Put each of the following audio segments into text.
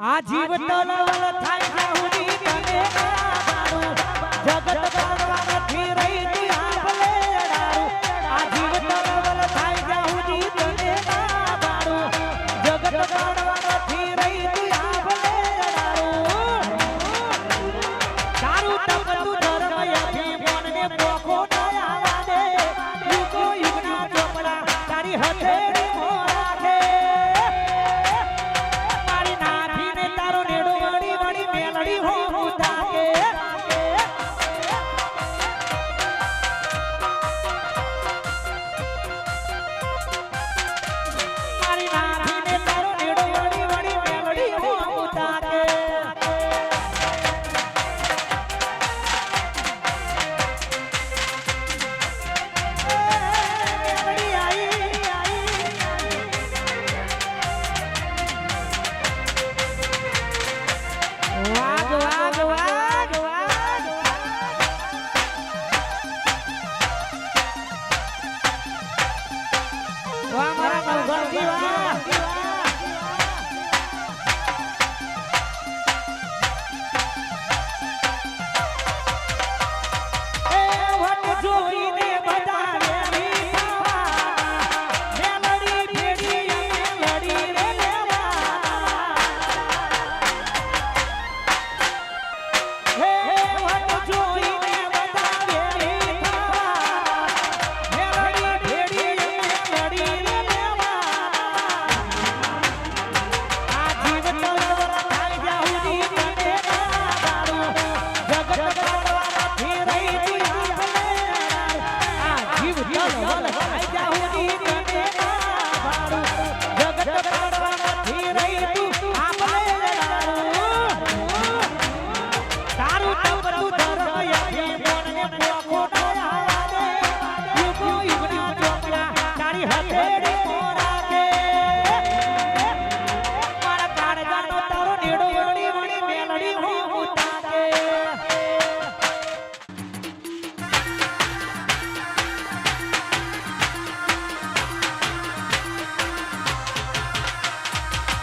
આ જીવ તલવલ થાય જાહુદી તને મારું જગત કરવા નથી રહી તું આપલે અડારું આ જીવ તલવલ થાય જાહુદી તને મારું જગત કરવા નથી રહી તું આપલે અડારું તારું તપ તું ધર્મ યથી મનને પોખો ના આવા દે યુગો યુગના ચોપડા તારી હથેળી મોરાખે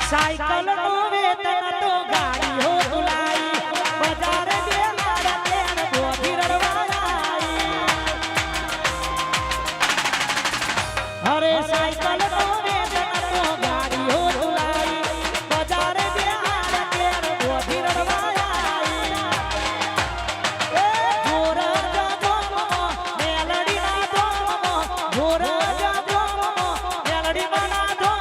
साइकिल नो वेतन तो गाड़ी हो बुलाई बाजार दे मारा तेन को गिरवाई अरे साइकिल नो वेतन तो गाड़ी हो बुलाई बाजार दे मारा तेन को गिरवाई ए गोरा जादो मेलडी ना दो गोरा जादो मेलडी ना दो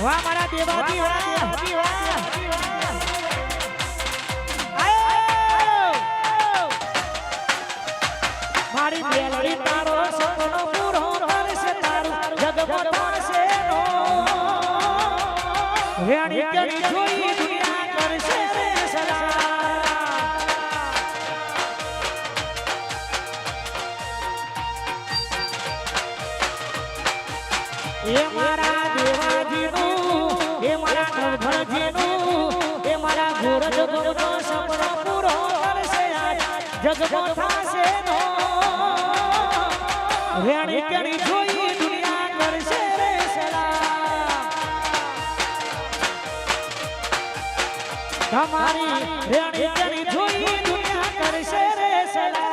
वाह मारा देवादी वाह मारी मेलडी तारो सपनो पूरो करसे तारू जगमग पासे नो वेणी केड़ी जोई दुनिया करसे रे सला ये मारा देवाजी नु ये मारा नवघरजी नु ये मारा घोर जगमग सपनो पूरो करसे आज जगमग थासे नो वेणी केड़ी जोई दुनिया करसे रे सला તમારી વેણી કેડી જોઈ દુનિયા કરશે રે સલા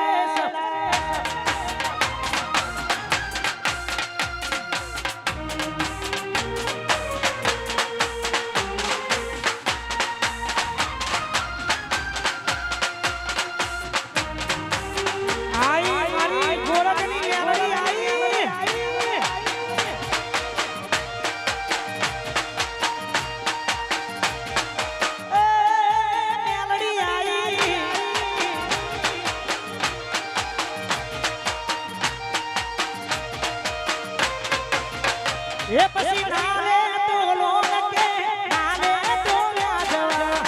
એ પછી નાલે તો લોન કે નાલે તો વ્યાજવા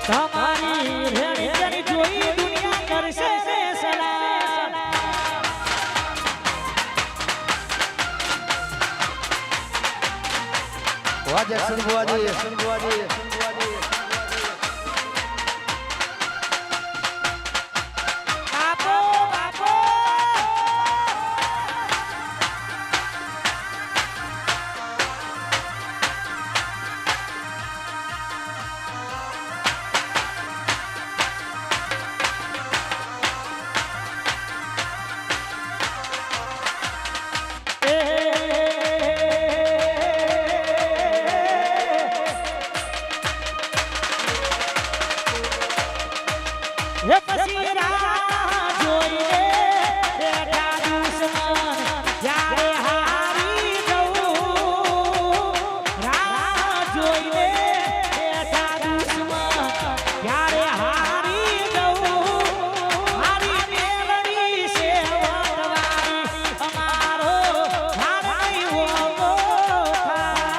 તમારી રેણી જોઈ દુનિયા કરશે રે સલામ વાજે સુનવાજી બાપો બાપો હે પછી રાહ જોઈને બેઠા દુશ્મન જ્યારે હારી જવું રાહ જોઈને બેઠા દુશ્મન જ્યારે હારી જવું મારી મેલડી છે વટવાળી અમારો હાર નહીં હોવો થાય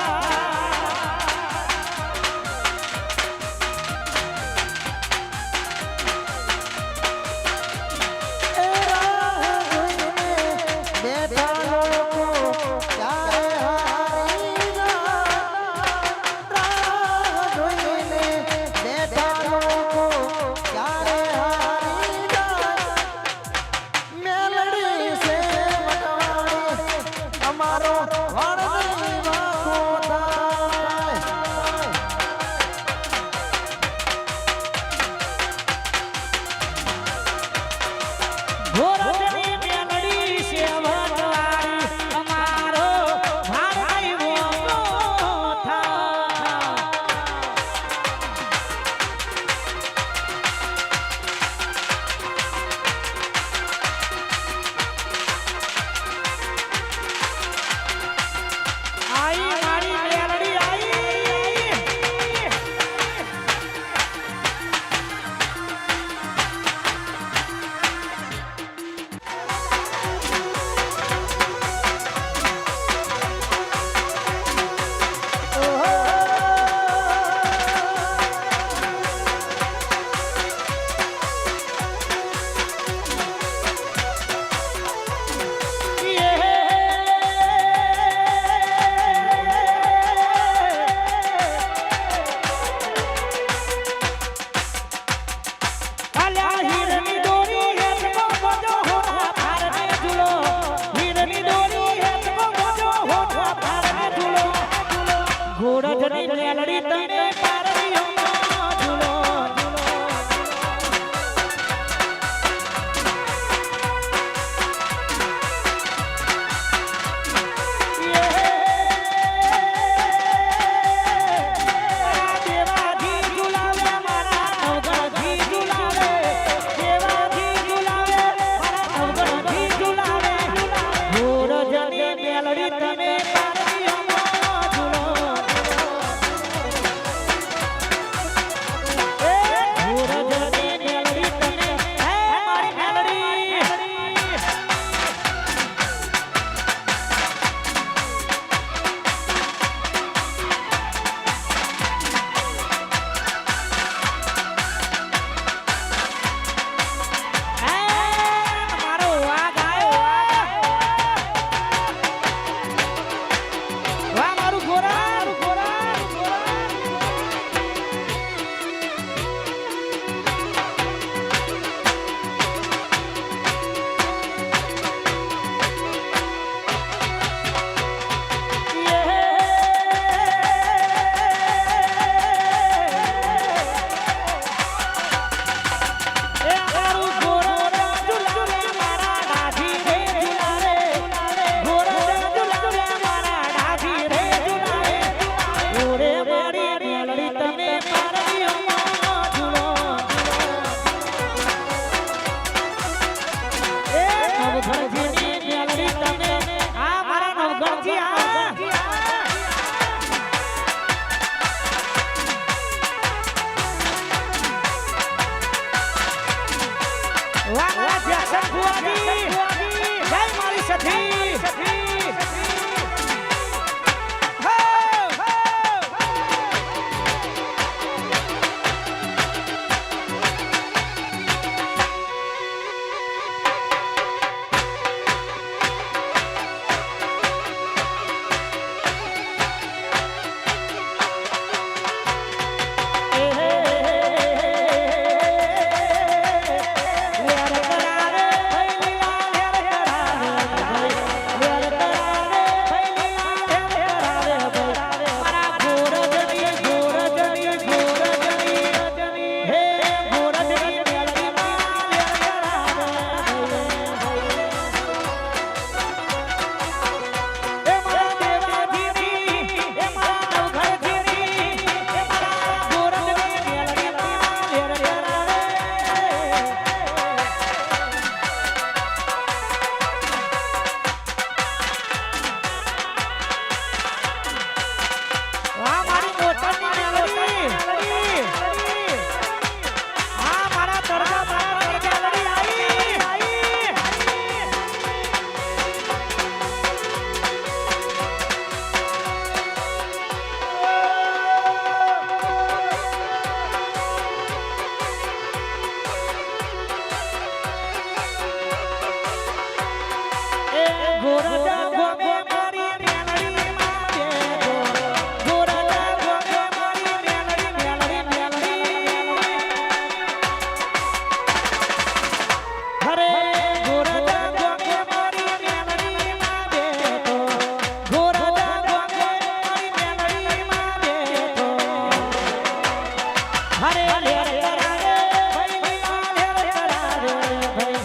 હરે લેર કરાવે ભાઈ વિલા લેર કરાવે ભાઈ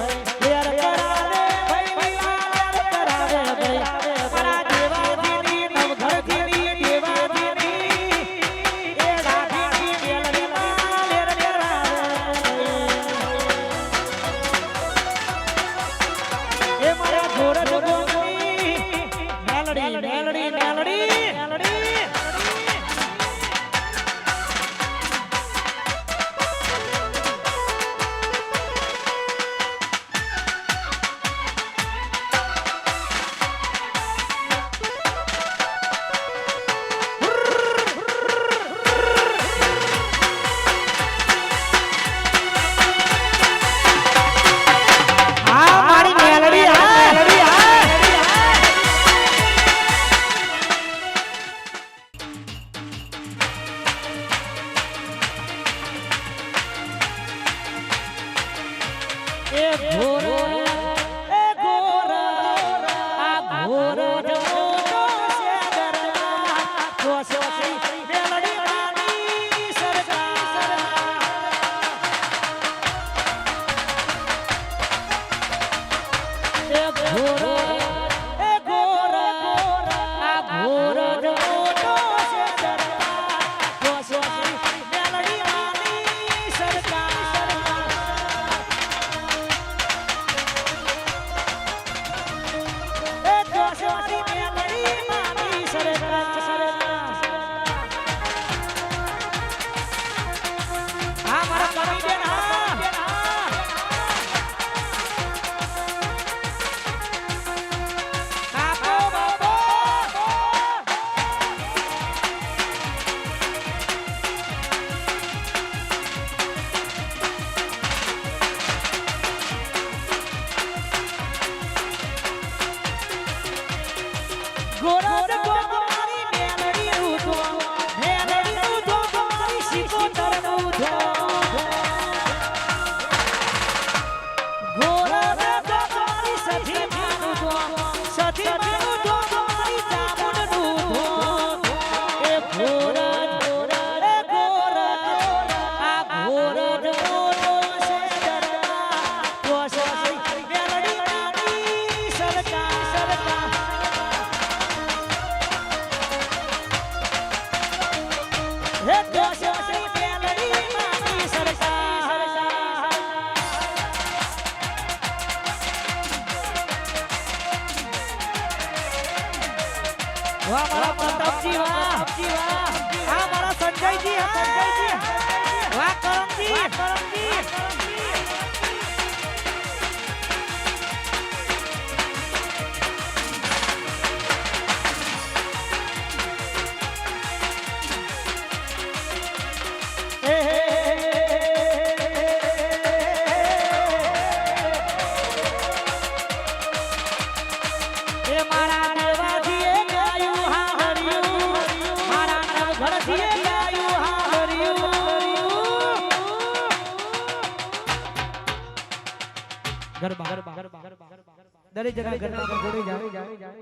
લેર કરાવે ભાઈ વિલા લેર કરાવે ભાઈ મારા દેવાજીની નવઘરજીની દેવાજીની એ રાજીની મેલડીમાં લેર કરાવે એ મારા ધોરજ ગોગની મેલડી મેલડી મેલડી મેલડી વાહ મારા પ્રતાપજી વાહ આ મારા સંજયજી વાહ કરમજી દરેક જગ્યાએ ગરબા જોડી જાય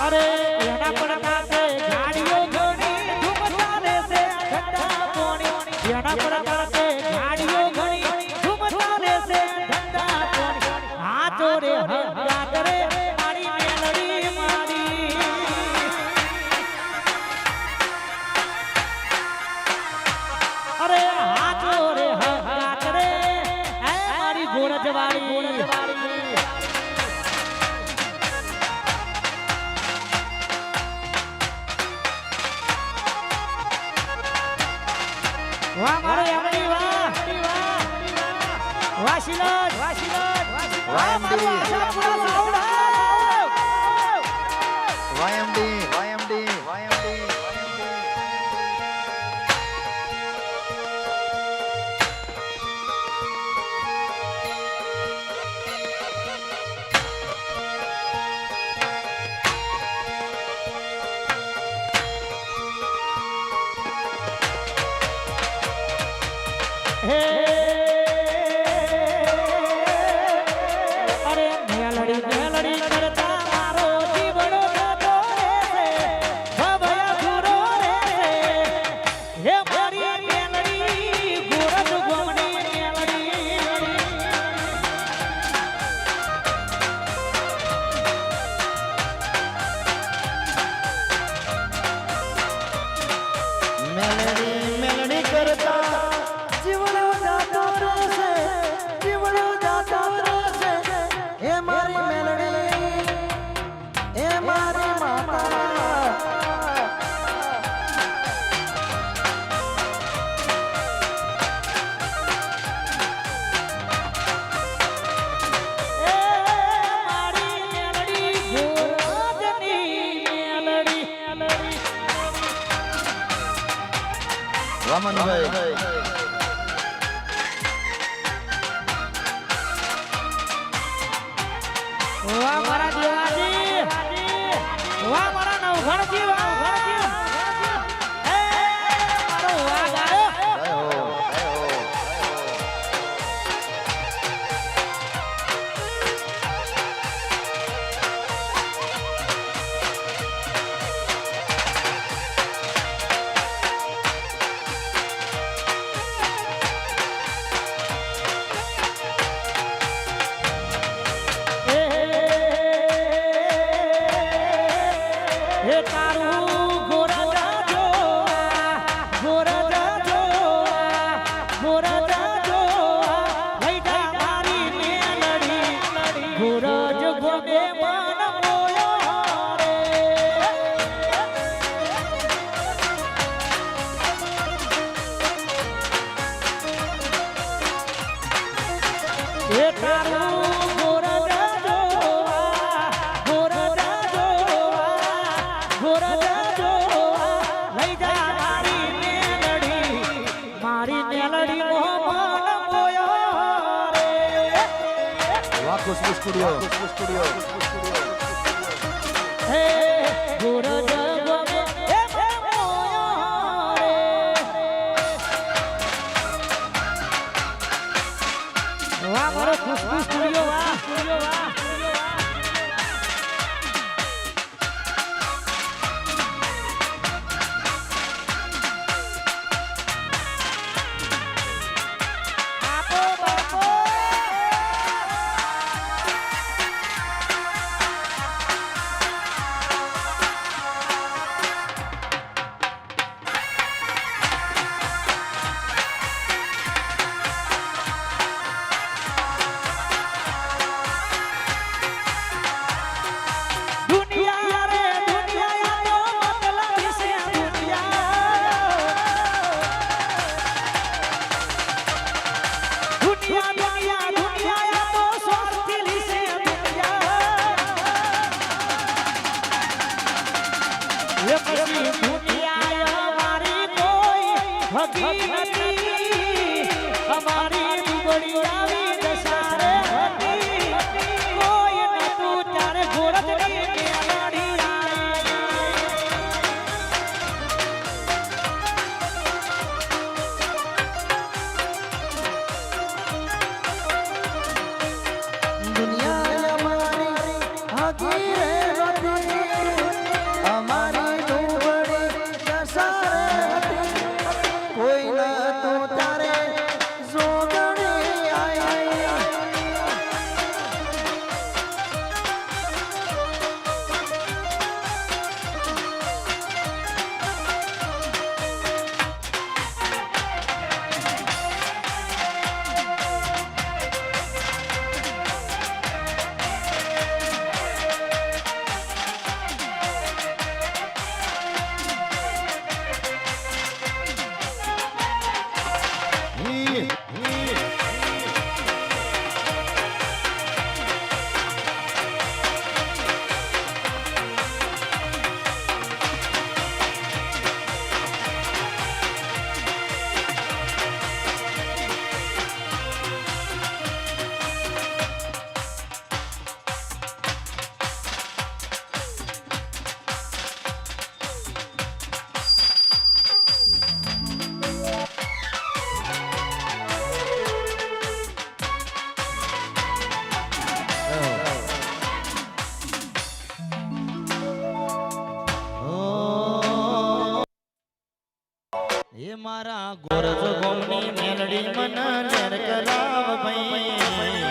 અરે એના પણ કાંઠે ગાડીઓ ઘણી ધૂમતા રહેશે ઠંડા પોણી એના પણ કાંઠે ગાડીઓ ઘણી ધૂમતા રહેશે ઠંડા પોણી હાથો રે હગાત રે મારી મેલડી મારી અરે હાથો રે હગાત રે હે મારી ગોરજવાળી વાહ મારો એમડી વાહ વાહ શિલોજ વાહ મારો આશાપુરા લાવડા YMD હે અરે મેલડી કરતા મારો જીવડો જતો રહેશે ભવયા દૂરો રહેશે હે મારી મેલડી ગોરજ ગોમડી મેલડી કરતા જીવડો જાતો રહેશે એ મારી મેલડી એ મારી માતા એ મારી મેલડી ગોરજની મેલડી વામનભાઈ વાહ મારા દેવાજી વાહ મારા નવઘણજી વાહ હે મારો વાહ ગાયો હે તારું ગોરજા જો લઈ જા મારી મેલડી ગોરજ ગોમે મન મોયો રે હે તારું ગોરજા જો લઈ જા મારી મેલડી મોહન મોયો રે વાહ ખુશ્બુ સ્ટુડિયો હે ગોરજ ગમે હે મોયો રે વાહ મારો ખુશ્બુ સ્ટુડિયો વાહ આપો બાપો દુનિયા રે દુનિયા તો મતલબ છે દુનિયા તો સ્વાર્થી છે દુનિયા એ પછી દુનિયા અમારી કોઈ હકી નથી અમારી દુબળી આવી દશા રે હતી કોઈ નતું ત્યારે ગોરજની મેલડી દુનિયા અમારી હકી રે હતી અમારી ડુંગળી દશા હતી કોઈ નતું તારે જોગણી આઈ એ મારા ગોરજ ગોમની મેલડી મન નેર કરાવ ભાઈ